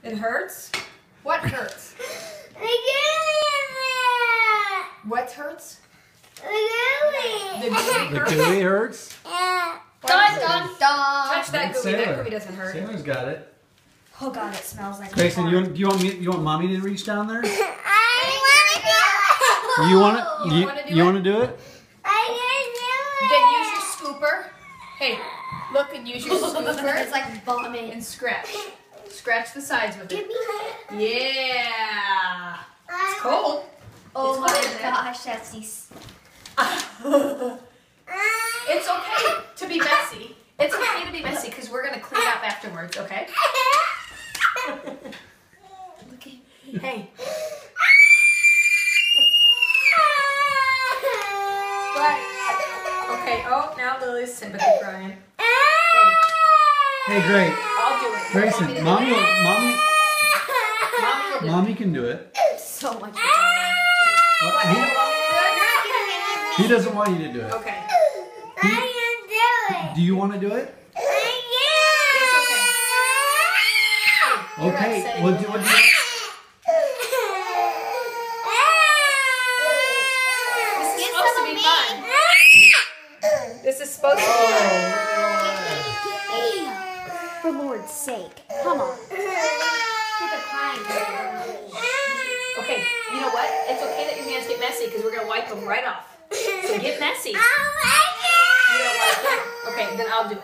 It hurts? What hurts? What hurts? The gooey The hurts? gooey hurts? Dun, dun, dun. Touch that gooey. That Sailor. gooey doesn't hurt. Sailor's got it. Oh god, it smells like Grayson, corn. you want mommy to reach down there? I You want to? You wanna do you it? want to do it? Then use your scooper. Hey, look and use your scooper. It's like vomit. And scratch. Scratch the sides with it. me that. Yeah. It's cold. Oh It's my cold, isn't it? gosh, that's these. It's okay to be messy. It's okay to be messy because we're going to clean up afterwards, okay? Look at me. Hey. Right. Okay, oh, now Lily's sympathy crying. Hey, Gray. I'll do it. Grayson, Mommy mommy will do it. mommy can do it. So much. What, you don't want me to He doesn't want you to do do it. it? Okay. Do you want to do it? It's okay. You're Okay. upsetting Well, me. what do you? This is supposed to be fun. This is supposed to be fun. For Lord's sake. Come on. Okay, you know what? It's okay that your hands get messy because we're going to wipe them right off. So get messy. You don't like it? Okay, then I'll do it.